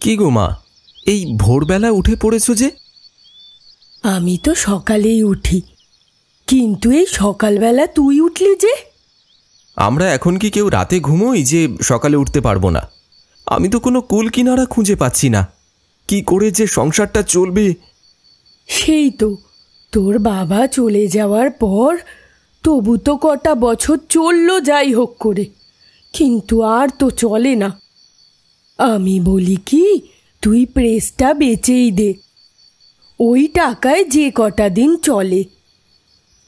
কি গো মা, এই ভোরবেলা উঠে পড়েছো যে? আমি তো সকালেই উঠি, কিন্তু এই সকালবেলা তুই উঠলি যে? আমরা এখন কি কেউ রাতে ঘুমোই যে সকালে উঠতে পারবো না? আমি তো কোনো কুল কিনারা খুঁজে পাচ্ছি না, কি করে যে সংসারটা চলবে। সেই তো, তোর বাবা চলে যাওয়ার পর তবু তো কটা বছর চললো যাই হোক করে, কিন্তু আর তো চলে না। আমি বলি কি, তুই প্রেসটা বেচেই দে, ওই টাকায় যে কটা দিন চলে।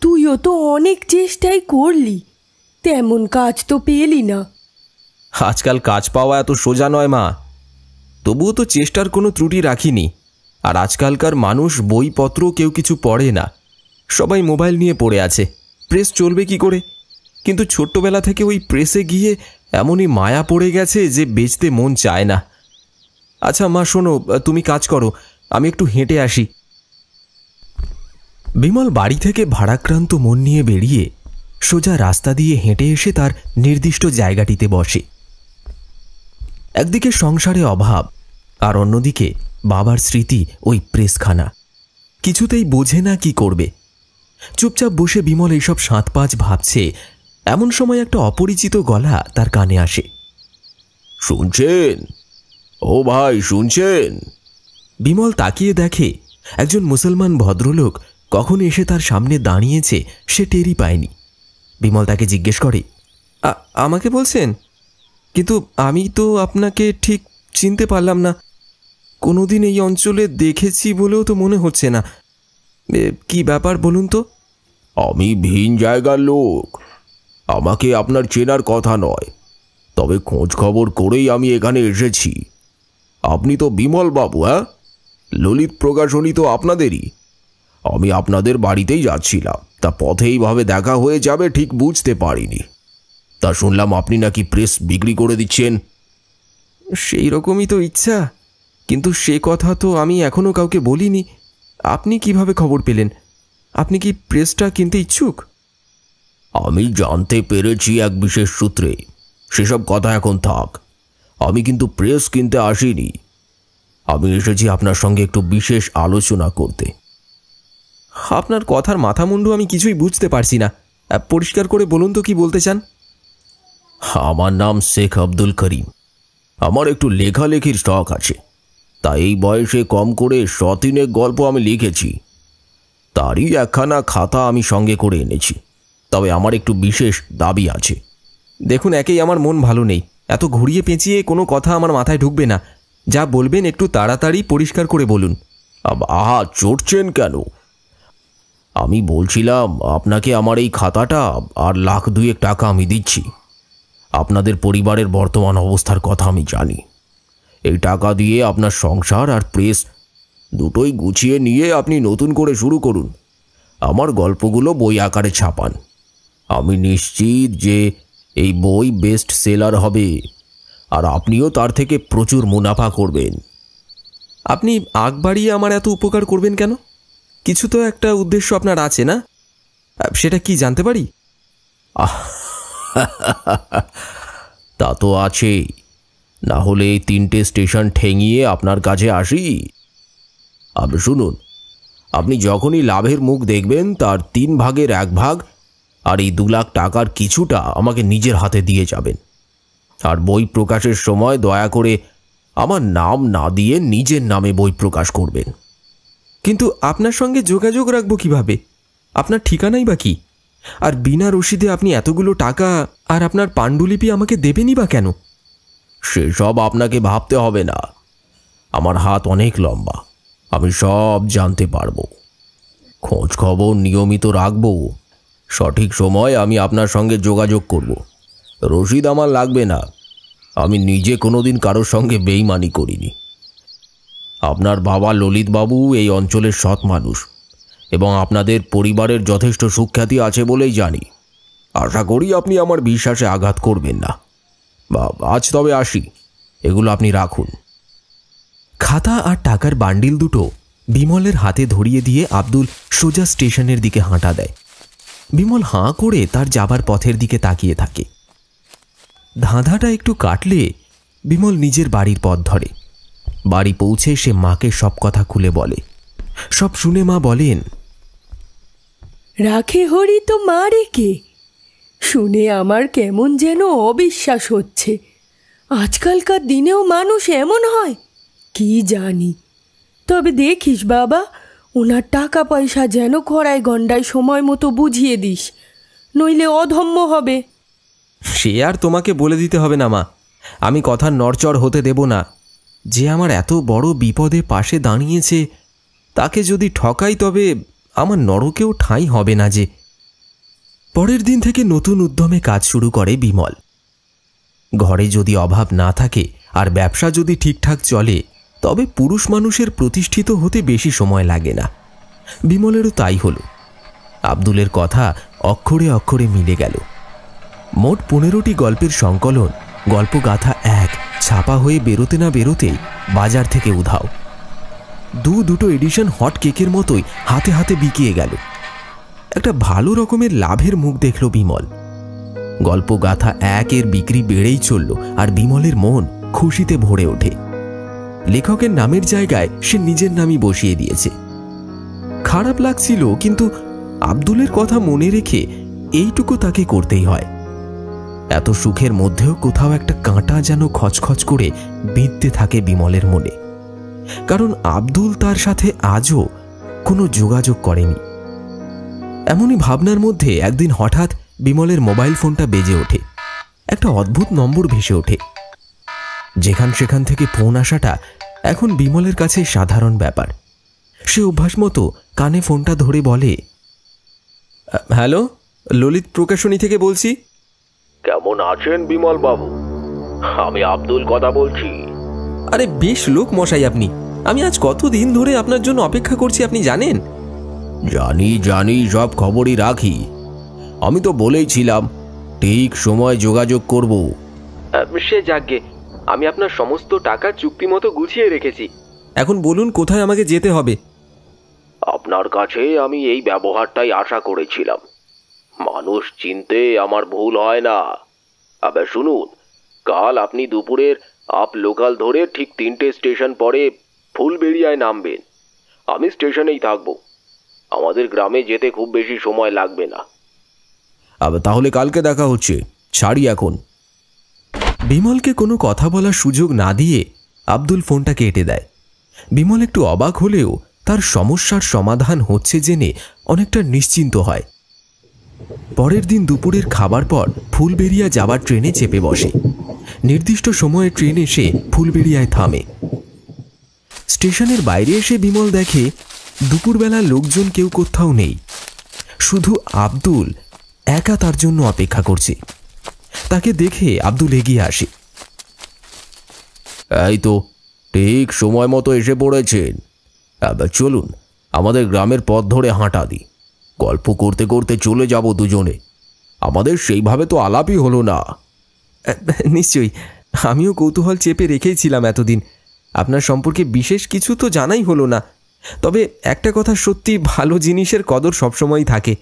তুইও তো অনেক চেষ্টাই করলি, তেমন কাজ তো পেলি না। আজকাল কাজ পাওয়া এত সোজা নয় মা, তবুও তো চেষ্টার কোনো ত্রুটি রাখিনি। আর আজকালকার মানুষ বইপত্র কেউ কিছু পড়ে না, সবাই মোবাইল নিয়ে পড়ে আছে, প্রেস চলবে কি করে? কিন্তু ছোট্টবেলা থেকে ওই প্রেসে গিয়ে এমনই মায়া পড়ে গেছে যে বেচতে মন চায় না। আচ্ছা মা শোনো, তুমি কাজ করো, আমি একটু হেঁটে আসি। বিমল বাড়ি থেকে ভারাক্রান্ত মন নিয়ে বেরিয়ে সোজা রাস্তা দিয়ে হেঁটে এসে তার নির্দিষ্ট জায়গাটিতে বসে। একদিকে সংসারে অভাব, আর অন্যদিকে বাবার স্মৃতি ওই প্রেসখানা। কিছুতেই বোঝে না কি করবে। চুপচাপ বসে বিমল এইসব সাত পাঁচ ভাবছে, এমন সময় একটা অপরিচিত গলা তার কানে আসে। শুনছেন? ও ভাই, শুনছেন? বিমল তাকিয়ে দেখে একজন মুসলমান ভদ্রলোক কখন এসে তার সামনে দাঁড়িয়েছে সে টেরই পায়নি। বিমল তাকে জিজ্ঞেস করে, আমাকে বলছেন? কিন্তু আমি তো আপনাকে ঠিক চিনতে পারলাম না, কোনোদিন এই অঞ্চলে দেখেছি বলেও তো মনে হচ্ছে না। কি ব্যাপার বলুন তো? আমি ভিন জায়গার লোক, আমাকে আপনার চেনার কথা নয়, তবে খোঁজ খবর করেই আমি এখানে এসেছি। আপনি তো বিমল বাবু? হ্যাঁ, ললিত প্রকাশনী তো আপনাদেরই। আমি আপনাদের বাড়িতেই যাচ্ছিলাম, তা পথে এইভাবে দেখা হয়ে যাবে ঠিক বুঝতে পারিনি। তা শুনলাম আপনি নাকি প্রেস বিক্রি করে দিচ্ছেন। সেই রকমই তো ইচ্ছা, কিন্তু সে কথা তো আমি এখনো কাউকে বলিনি। আপনি কিভাবে খবর পেলেন? আপনি কি প্রেসটা কিনতে ইচ্ছুক? আমি জানতে পেরেছি এক বিশেষ সূত্রে, সেসব কথা এখন থাক। আমি কিন্তু প্রেস কিনতে আসিনি, আমি এসেছি আপনার সঙ্গে একটু বিশেষ আলোচনা করতে। আপনার কথার মাথামুন্ডু আমি কিছুই বুঝতে পারছি না, পরিষ্কার করে বলুন তো কি বলতে চান। আমার নাম শেখ আব্দুল করিম, আমার একটু লেখালেখির শখ আছে, তাই এই বয়সে কম করে 100-3 গল্প আমি লিখেছি। তারই একখানা খাতা আমি সঙ্গে করে এনেছি, তবে আমার একটু বিশেষ দাবি আছে। দেখুন, একেই আমার মন ভালো নেই, এত ঘুরিয়ে পেঁচিয়ে কোনো কথা আমার মাথায় ঢুকবে না। যা বলবেন একটু তাড়াতাড়ি পরিষ্কার করে বলুন। আহা, চড়ছেন কেন? আমি বলছিলাম, আপনাকে আমার এই খাতাটা আর 1,02,000 টাকা আমি দিচ্ছি। আপনাদের পরিবারের বর্তমান অবস্থার কথা আমি জানি। এই টাকা দিয়ে আপনার সংসার আর প্রেস দুটোই গুছিয়ে নিয়ে আপনি নতুন করে শুরু করুন। আমার গল্পগুলো বই আকারে ছাপান, আমি নিশ্চিত যে এই বই বেস্ট সেলার হবে, আর আপনিও তার থেকে প্রচুর মুনাফা করবেন। আপনি আগ বাড়িয়ে আমার এত উপকার করবেন কেন? কিছু তো একটা উদ্দেশ্য আপনার আছে না? সেটা কি জানতে পারি? তা তো আছেই, না হলে এই 3টে স্টেশন ঠেঙিয়ে আপনার কাছে আসি। আপনি শুনুন, আপনি যখনই লাভের মুখ দেখবেন তার 3 ভাগের 1 ভাগ আর এই 2 লাখ টাকার কিছুটা আমাকে নিজের হাতে দিয়ে যাবেন। আর বই প্রকাশের সময় দয়া করে আমার নাম না দিয়ে নিজের নামে বই প্রকাশ করবেন। কিন্তু আপনার সঙ্গে যোগাযোগ রাখবো কিভাবে? আপনার ঠিকানাই বা কি? আর বিনা রসিদে আপনি এতগুলো টাকা আর আপনার পাণ্ডুলিপি আমাকে দেবেনই বা কেন? সেসব আপনাকে ভাবতে হবে না, আমার হাত অনেক লম্বা, আমি সব জানতে পারবো। খোঁজ খবর নিয়মিত রাখবো, সঠিক সময় আমি আপনার সঙ্গে যোগাযোগ করব। রসিদ আমার লাগবে না, আমি নিজে কোনোদিন কারোর সঙ্গে বেইমানি করিনি। আপনার বাবা ললিতবাবু এই অঞ্চলের সৎ মানুষ, এবং আপনাদের পরিবারের যথেষ্ট সুখ্যাতি আছে বলেই জানি। আশা করি আপনি আমার বিশ্বাসে আঘাত করবেন না। আজ তবে আসি, এগুলো আপনি রাখুন। খাতা আর টাকার বান্ডিল দুটো বিমলের হাতে ধরিয়ে দিয়ে আব্দুল সোজা স্টেশনের দিকে হাঁটা দেয়। বিমল হাঁ করে তার যাবার পথের দিকে তাকিয়ে থাকে। ধাঁধাটা একটু কাটলে বিমল নিজের বাড়ির পথ ধরে। বাড়ি পৌঁছে সে মাকে সব কথা খুলে বলে। সব শুনে মা বলেন, রাখে হরি তো মা রেখে। শুনে আমার কেমন যেন অবিশ্বাস হচ্ছে। আজকালকার দিনেও মানুষ এমন হয় কি জানি। তবে দেখিস বাবা, ওনার টাকা পয়সা যেন খরায় গন্ডায় সময় মতো বুঝিয়ে দিস, নইলে অধম্য হবে। সে আর তোমাকে বলে দিতে হবে না মা, আমি কথার নড়চড় হতে দেব না। যে আমার এত বড় বিপদে পাশে দাঁড়িয়েছে তাকে যদি ঠকাই তবে আমার নরকেও ঠাঁই হবে না যে। পরের দিন থেকে নতুন উদ্যমে কাজ শুরু করে বিমল। ঘরে যদি অভাব না থাকে আর ব্যবসা যদি ঠিকঠাক চলে তবে পুরুষ মানুষের প্রতিষ্ঠিত হতে বেশি সময় লাগে না। বিমলেরও তাই হলো। আব্দুলের কথা অক্ষরে অক্ষরে মিলে গেল। মোট 15টি গল্পের সংকলন গল্পগাথা 1 ছাপা হয়ে বেরোতে না বেরোতেই বাজার থেকে উধাও। দুটো এডিশন হট কেকের মতোই হাতে হাতে বিকিয়ে গেল। একটা ভালো রকমের লাভের মুখ দেখল বিমল। গল্পগাথা 1 এর বিক্রি বেড়েই চলল আর বিমলের মন খুশিতে ভরে ওঠে। লেখকের নামের জায়গায় সে নিজের নামই বসিয়ে দিয়েছে। খারাপ লাগছিল, কিন্তু আব্দুলের কথা মনে রেখে এইটুকু তাকে করতেই হয়। এত সুখের মধ্যেও কোথাও একটা কাঁটা যেন খচখচ করে বিঁধতে থাকে বিমলের মনে, কারণ আব্দুল তার সাথে আজও কোনো যোগাযোগ করেনি। এমনই ভাবনার মধ্যে একদিন হঠাৎ বিমলের মোবাইল ফোনটা বেজে ওঠে। একটা অদ্ভুত নম্বর ভেসে ওঠে। যেখান সেখান থেকে ফোন আসাটা এখন বিমলের কাছে সাধারণ ব্যাপার। সে অভ্যাস মতো কানে ফোনটা ধরে বলে, হ্যালো, ললিত প্রকাশনী থেকে বলছি। কেমন আছেন বিমল বাবু? আমি আব্দুল কথা বলছি। আরে বেশ লোক মশাই আপনি। আমি আজ কতদিন ধরে আপনার জন্য অপেক্ষা করছি আপনি জানেন? জানি জানি, সব খবরই রাখি। আমি তো বলেইছিলাম ঠিক সময় যোগাযোগ করব। সে যাকগে, আমি আপনার সমস্ত টাকা চুক্তি মতো গুছিয়ে রেখেছি। এখন বলুন কোথায় আমাকে যেতে হবে? আপনার কাছে আমি এই ব্যবহারটাই আশা করেছিলাম। মানুষ চিনতে আমার ভুল হয় না। আবার শুনুন, কাল আপনি দুপুরের আপ লোকাল ধরে ঠিক 3টে স্টেশন পরে ফুলবেড়িয়ায় নামবেন। আমি স্টেশনেই থাকব। আমাদের গ্রামে যেতে খুব বেশি সময় লাগবে না। আবার তাহলে কালকে দেখা হচ্ছে, ছাড়ি এখন। বিমলকে কোনো কথা বলার সুযোগ না দিয়ে আব্দুল ফোনটা কেটে দেয়। বিমল একটু অবাক হলেও তার সমস্যার সমাধান হচ্ছে জেনে অনেকটা নিশ্চিন্ত হয়। পরের দিন দুপুরের খাবার পর ফুলবেড়িয়া যাওয়ার ট্রেনে চেপে বসে। নির্দিষ্ট সময়ে ট্রেন এসে ফুলবেড়িয়ায় থামে। স্টেশনের বাইরে এসে বিমল দেখে দুপুরবেলা লোকজন কেউ কোথাও নেই। শুধু আব্দুল একা তার জন্য অপেক্ষা করছে। তাকে দেখে আব্দুল এগিয়ে আসে। এই তো ঠিক সময় মতো এসে পড়েছেন। এবার চলুন আমাদের গ্রামের পথ ধরে হাঁটা দিই। গল্প করতে করতে চলে যাব দুজনে। আমাদের সেইভাবে তো আলাপই হলো না। নিশ্চয়ই, আমিও কৌতূহল চেপে রেখেছিলাম এতদিন। আপনার সম্পর্কে বিশেষ কিছু তো জানাই হলো না। তবে একটা কথা সত্যি, ভালো জিনিসের কদর সবসময়ই থাকে।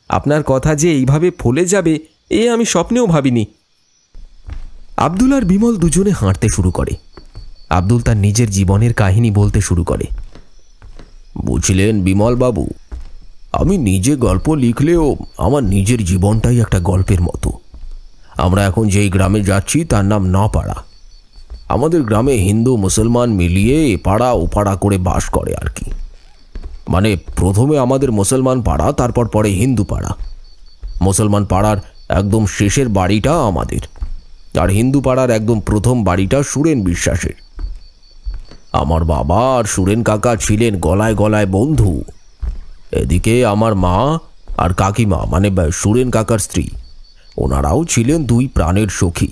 আপনার কথা যে এইভাবে ফলে যাবে এ আমি স্বপ্নেও ভাবিনি। আব্দুল আর বিমল দুজনে হাঁটতে শুরু করে। আব্দুল তার নিজের জীবনের কাহিনী বলতে শুরু করে। বুঝলেন বিমল বাবু, আমি নিজে গল্প লিখলেও আমার নিজের জীবনটাই একটা গল্পের মতো। আমরা এখন যেই গ্রামে যাচ্ছি তার নাম নপাড়া। আমাদের গ্রামে হিন্দু মুসলমান মিলিয়ে এপাড়া ওপাড়া করে বাস করে আর কি। মানে প্রথমে আমাদের মুসলমান পাড়া, তারপর পরে হিন্দু পাড়া। মুসলমান পাড়ার একদম শেষের বাড়িটা আমাদের, আর হিন্দু পাড়ার একদম প্রথম বাড়িটা সুরেন বিশ্বাসের। আমার বাবা আর সুরেন কাকা ছিলেন গলায় গলায় বন্ধু। এদিকে আমার মা আর কাকিমা, মানে সুরেন কাকার স্ত্রী, ওনারাও ছিলেন দুই প্রাণের সখী।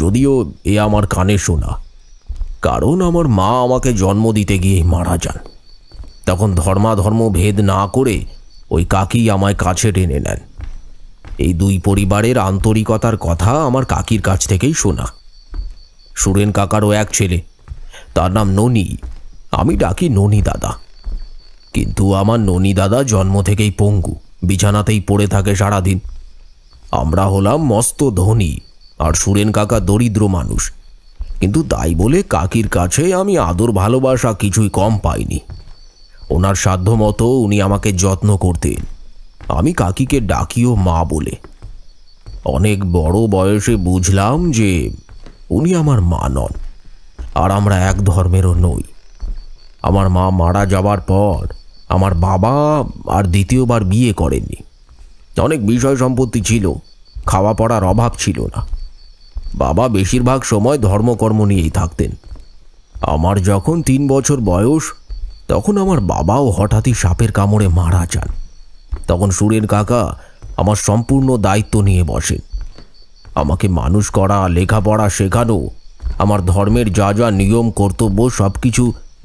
যদিও এ আমার কানে শোনা, কারণ আমার মা আমাকে জন্ম দিতে গিয়ে মারা যান। তখন ধর্মাধর্ম ভেদ না করে ওই কাকি আমায় কাছে টেনে নেন। এই দুই পরিবারের আন্তরিকতার কথা আমার কাকির কাছ থেকেই শোনা। সুরেন কাকারও এক ছেলে, তার নাম ননি। আমি ডাকি ননি দাদা। কিন্তু আমার ননি দাদা জন্ম থেকেই পঙ্গু, বিছানাতেই পড়ে থাকে সারাদিন। আমরা হলাম মস্ত ধনী আর সুরেন কাকা দরিদ্র মানুষ। কিন্তু তাই বলে কাকির কাছে আমি আদর ভালোবাসা কিছুই কম পাইনি। ওনার সাধ্যমতো উনি আমাকে যত্ন করতেন। আমি কাকিকে ডাকিও মা বলে। অনেক বড় বয়সে বুঝলাম যে উনি আমার মা নন, আর আমরা এক ধর্মেরও নই। আমার মা মারা যাবার পর আমার বাবা আর দ্বিতীয়বার বিয়ে করেননি। অনেক বিষয় সম্পত্তি ছিল, খাওয়া পড়ার অভাব ছিল না। বাবা বেশিরভাগ সময় ধর্মকর্ম নিয়েই থাকতেন। আমার যখন 3 বছর বয়স, তখন আমার বাবাও হঠাৎই সাপের কামড়ে মারা যান। তখন সুরেন কাকা আমার সম্পূর্ণ দায়িত্ব নিয়ে বসেন। আমাকে মানুষ করা, লেখাপড়া শেখানো, আমার ধর্মের যা যা নিয়ম কর্তব্য সব কিছু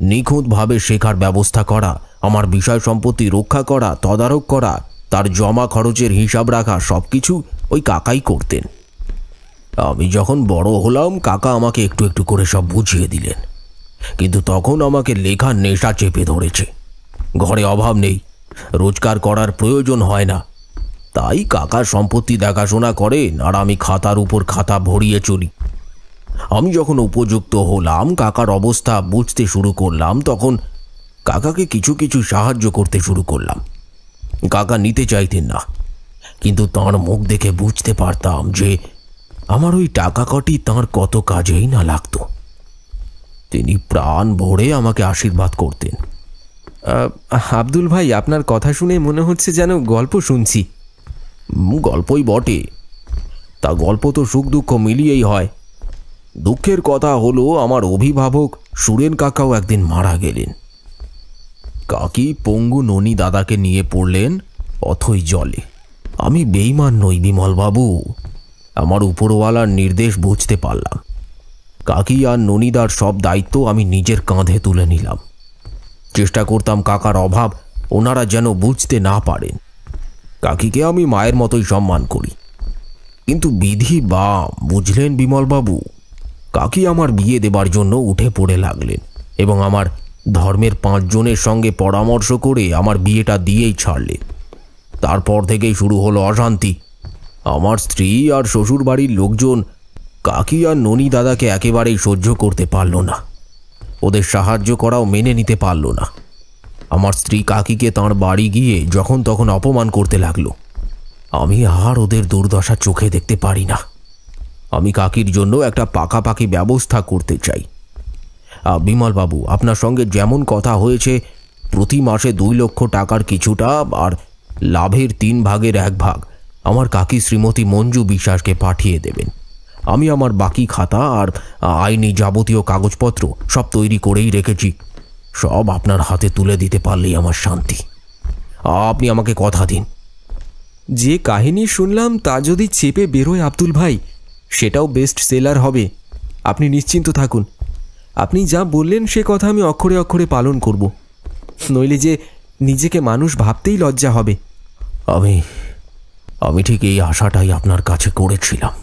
নিখুঁতভাবে শেখার ব্যবস্থা করা, আমার বিষয় সম্পত্তি রক্ষা করা, তদারক করা, তার জমা খরচের হিসাব রাখা, সব কিছু ওই কাকাই করতেন। আমি যখন বড় হলাম, কাকা আমাকে একটু একটু করে সব বুঝিয়ে দিলেন। কিন্তু তখন আমাকে লেখার নেশা চেপে ধরেছে। ঘরে অভাব নেই, রোজগার করার প্রয়োজন হয় না, তাই কাকা সম্পত্তি দেখাশোনা করেন আর আমি খাতার উপর খাতা ভরিয়ে চলি। আমি যখন উপযুক্ত হলাম, কাকার অবস্থা বুঝতে শুরু করলাম, তখন কাকাকে কিছু কিছু সাহায্য করতে শুরু করলাম। কাকা নিতে চাইতেন না, কিন্তু তাঁর মুখ দেখে বুঝতে পারতাম যে আমার ওই টাকা কটি তাঁর কত কাজেই না লাগতো। তিনি প্রাণ ভরে আমাকে আশীর্বাদ করতেন। আব্দুল ভাই, আপনার কথা শুনে মনে হচ্ছে যেন গল্প শুনছি। গল্পই বটে, তা গল্প তো সুখ দুঃখ মিলিয়েই হয়। দুঃখের কথা হলো, আমার অভিভাবক সুরেন কাকাও একদিন মারা গেলেন। কাকি পঙ্গু ননি দাদাকে নিয়ে পড়লেন অথই জলে। আমি বেঈমান নই বিমলবাবু, আমার উপরওয়ালার নির্দেশ বুঝতে পারলাম। কাকি আর ননিদার সব দায়িত্ব আমি নিজের কাঁধে তুলে নিলাম। চেষ্টা করতাম কাকার অভাব ওনারা যেন বুঝতে না পারেন। কাকিকে আমি মায়ের মতোই সম্মান করি, কিন্তু বিধি বাম, বুঝলেন বিমলবাবু। কাকি আমার বিয়ে দেবার জন্য উঠে পড়ে লাগলেন এবং আমার ধর্মের 5 জনের সঙ্গে পরামর্শ করে আমার বিয়েটা দিয়েই ছাড়লেন। তারপর থেকেই শুরু হলো অশান্তি। আমার স্ত্রী আর শ্বশুর বাড়ির লোকজন কাকি আর ননি দাদাকে একেবারেই সহ্য করতে পারল না। ওদের সাহায্য করাও মেনে নিতে পারল না। আমার স্ত্রী কাকিকে তাঁর বাড়ি গিয়ে যখন তখন অপমান করতে লাগলো। আমি আর ওদের দুর্দশা চোখে দেখতে পারি না। আমি কাকির জন্য একটা পাকাপাকি ব্যবস্থা করতে চাই। বিমলবাবু, আপনার সঙ্গে যেমন কথা হয়েছে, প্রতি মাসে 2 লক্ষ টাকার কিছুটা আর লাভের 3 ভাগের 1 ভাগ আমার কাকি শ্রীমতী মঞ্জু বিশ্বাসকে পাঠিয়ে দেবেন। আমি আমার বাকি খাতা আর আইনি যাবতীয় কাগজপত্র সব তৈরি করেই রেখেছি। সব আপনার হাতে তুলে দিতে পারলেই আমার শান্তি। আপনি আমাকে কথা দিন। যে কাহিনী শুনলাম তা যদি চেপে বেরোয় আব্দুল ভাই, সেটাও বেস্ট সেলার হবে। আপনি নিশ্চিন্ত থাকুন। আপনি যা বললেন সে কথা আমি অক্ষরে অক্ষরে পালন করব, নইলে যে নিজেকে মানুষ ভাবতেই লজ্জা হবে। আমি ঠিক এই আশাটাই আপনার কাছে করেছিলাম।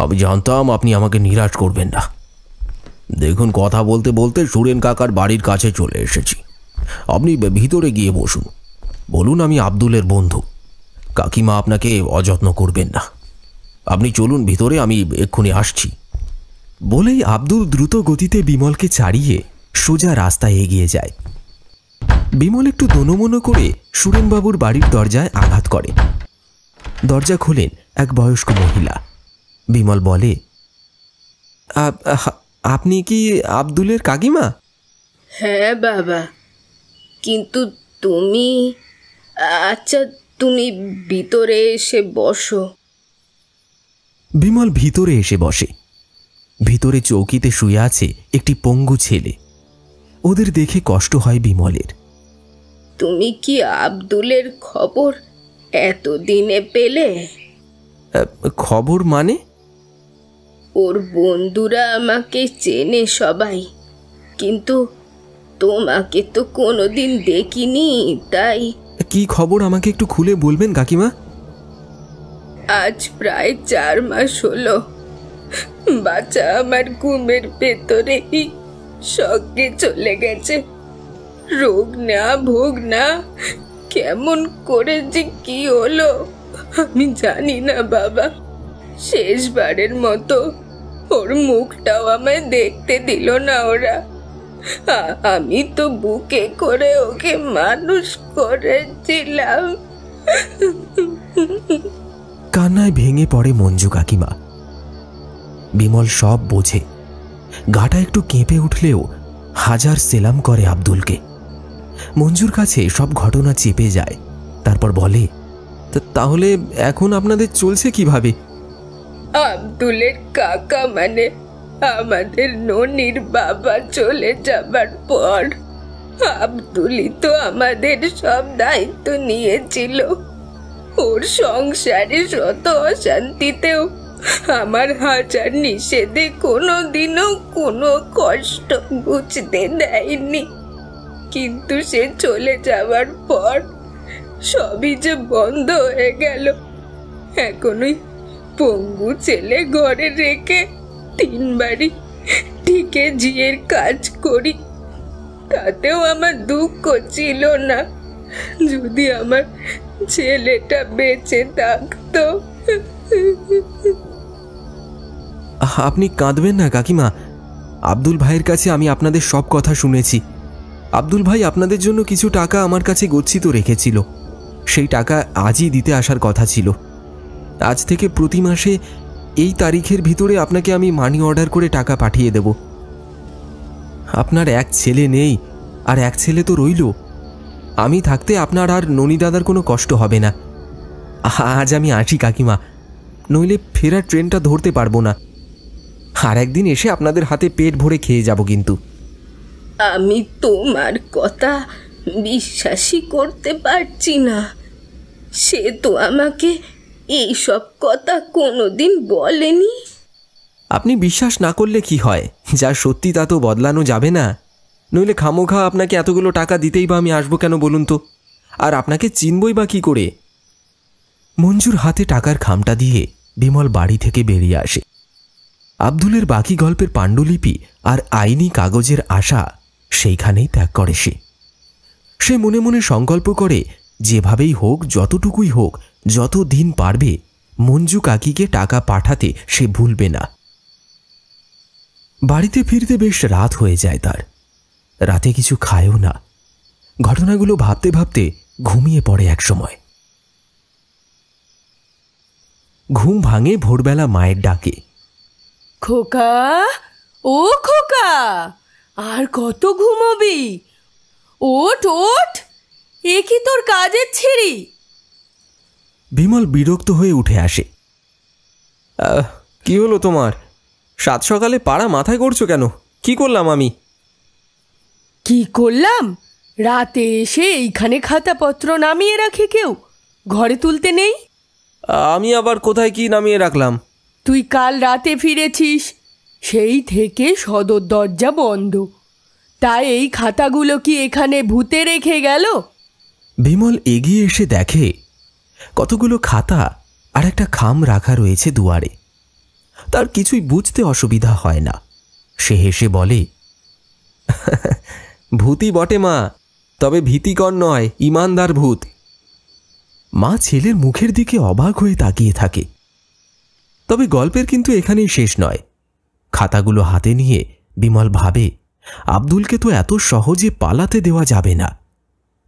আমি জানতাম আপনি আমাকে নিরাশ করবেন না। দেখুন, কথা বলতে বলতে সুরেন কাকার বাড়ির কাছে চলে এসেছি। আপনি ভিতরে গিয়ে বসুন। বলুন, আমি আব্দুলের বন্ধু। কাকিমা আপনাকে অযত্ন করবেন না। আপনি চলুন ভিতরে, আমি এক্ষুনি আসছি। বলেই আব্দুল দ্রুত গতিতে বিমলকে ছাড়িয়ে সোজা রাস্তায় এগিয়ে যায়। বিমল একটু দোনমনো করে সুরেনবাবুর বাড়ির দরজায় আঘাত করে। দরজা খোলেন এক বয়স্ক মহিলা। বিমল বলে, আপনি কি আব্দুলের কাকিমা? হ্যাঁ বাবা, কিন্তু তুমি, আচ্ছা তুমি ভিতরে এসে বসো। বিমল ভিতরে এসে বসে। ভিতরে চৌকিতে শুয়ে আছে একটি পঙ্গু ছেলে। ওদের দেখে কষ্ট হয় বিমলের। তুমি কি আব্দুলের খবর এতদিনে পেলে? খবর মানে? ওর বন্ধুরা আমাকে চেনে সবাই, কিন্তু তোমাকে তো কোনোদিন দেখিনি, তাই। কি খবর আমাকে একটু খুলে বলবেন কাকিমা? আজ প্রায় 4 মাস হলো বাচ্চা আমার ঘুমের ভেতরেই স্বর্গে চলে গেছে। রোগ না ভোগ না, কেমন করে যে কি হলো আমি জানি না বাবা। শেষবারের মতো ওর মুখটাও আমায় দেখতে দিল না ওরা। আমি তো বুকে করে ওকে মানুষ করেছিলাম। কান্নায় ভেঙে পড়ে মঞ্জু কাকিমা। বিমল সব বোঝে, গাটা একটু কেঁপে উঠলেও হাজার সেলাম করে আব্দুলকে। মঞ্জুর কাছে সব ঘটনা চেপে যায়, তারপর বলে, তাহলে এখন আপনাদের চলছে কিভাবে? আব্দুলের কাকা মানে আমাদের ননির বাবা চলে যাবার পর আব্দুলই তো আমাদের সব দায়িত্ব নিয়েছিল। ওর সংসারে শত অশান্তিতেও আমার হাজার নিষেধে কোনোদিনও কোনো কষ্ট বুঝতে দেয়নি। কিন্তু সে চলে যাওয়ার পর সবই যে বন্ধ হয়ে গেল। এখনই পঙ্গু ছেলে ঘরে রেখে 3 বাড়ি ঠিকে ঝিয়ের কাজ করি, তাতেও আমার দুঃখ ছিল না। যদি আমার ছেলেটা বেঁচে থাকতো। আপনি কাঁদবেন না কাকিমা। আব্দুল ভাইয়ের কাছে আমি আপনাদের সব কথা শুনেছি। আব্দুল ভাই আপনাদের জন্য কিছু টাকা আমার কাছে গচ্ছিত রেখেছিল। সেই টাকা আজই দিতে আসার কথা ছিল। আজ থেকে প্রতি মাসে এই তারিখের ভিতরে আপনাকে আমি মানি অর্ডার করে টাকা পাঠিয়ে দেব। আপনার এক ছেলে নেই, আর এক ছেলে তো রইল। আমি থাকতে আপনার আর ননি দাদার কোনো কষ্ট হবে না। আজ আমি আসি কাকিমা, নইলে ফেরার ট্রেনটা ধরতে পারবো না। আর একদিন এসে আপনাদের হাতে পেট ভরে খেয়ে যাব। কিন্তু আমি তোমার কথা বিশ্বাসই করতে পারছি না। সে তো আমাকে এইসব কথা কোনোদিন বলেনি। আপনি বিশ্বাস না করলে কি হয়, যা সত্যি তা তো বদলানো যাবে না। নইলে খামোখা আপনাকে এতগুলো টাকা দিতেই বা আমি আসবো কেন বলুন তো? আর আপনাকে চিনবই বা কি করে? মঞ্জুর হাতে টাকার খামটা দিয়ে বিমল বাড়ি থেকে বেরিয়ে আসে। আব্দুলের বাকি গল্পের পাণ্ডুলিপি আর আইনি কাগজের আশা সেইখানেই ত্যাগ করে সে মনে মনে সংকল্প করে, যেভাবেই হোক, যতটুকুই হোক, যত দিন পারবে মঞ্জু কাকিকে টাকা পাঠাতে সে ভুলবে না। বাড়িতে ফিরতে বেশ রাত হয়ে যায় তার। রাতে কিছু খায়ও না। ঘটনাগুলো ভাবতে ভাবতে ঘুমিয়ে পড়ে এক সময়। ঘুম ভাঙে ভোরবেলা মায়ের ডাকে। খোকা, ও খোকা, আর কত ঘুমোবি? ওঠ ওঠ, এ কি তোর কাজের ছিঁড়ি? বিমল বিরক্ত হয়ে উঠে আসে। কি হলো তোমার? সাত সকালে পাড়া মাথায় করছো কেন? কি করলাম আমি? কি করলাম? রাতে এসে এইখানে খাতাপত্র নামিয়ে রাখে কেউ, ঘরে তুলতে নেই? আমি আবার কোথায় কি নামিয়ে রাখলাম? তুই কাল রাতে ফিরেছিস, সেই থেকে সদর দরজা বন্ধ। তাই এই খাতাগুলো কি এখানে ভূতে রেখে গেল? বিমল এগিয়ে এসে দেখে কতগুলো খাতা আর একটা খাম রাখা রয়েছে দুয়ারে। তার কিছুই বুঝতে অসুবিধা হয় না। সে হেসে বলে, ভূতই বটে মা, তবে ভীতিকর নয়, ইমানদার ভূত। মা ছেলের মুখের দিকে অবাক হয়ে তাকিয়ে থাকে। তবে গল্পের কিন্তু এখানেই শেষ নয়। খাতাগুলো হাতে নিয়ে বিমল ভাবে, আব্দুলকে তো এত সহজে পালাতে দেওয়া যাবে না।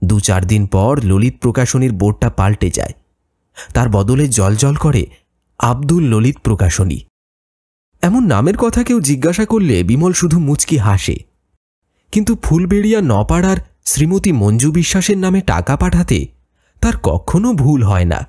2-4 দিন পর ললিত প্রকাশনীর বোর্ডটা পাল্টে যায়। তার বদলে জলজল করে আব্দুল ললিত প্রকাশনী। এমন নামের কথা কেউ জিজ্ঞাসা করলে বিমল শুধু মুচকি হাসে। কিন্তু ফুলবেড়িয়া নপাড়ার শ্রীমতী মঞ্জু বিশ্বাসের নামে টাকা পাঠাতে তার কখনো ভুল হয় না।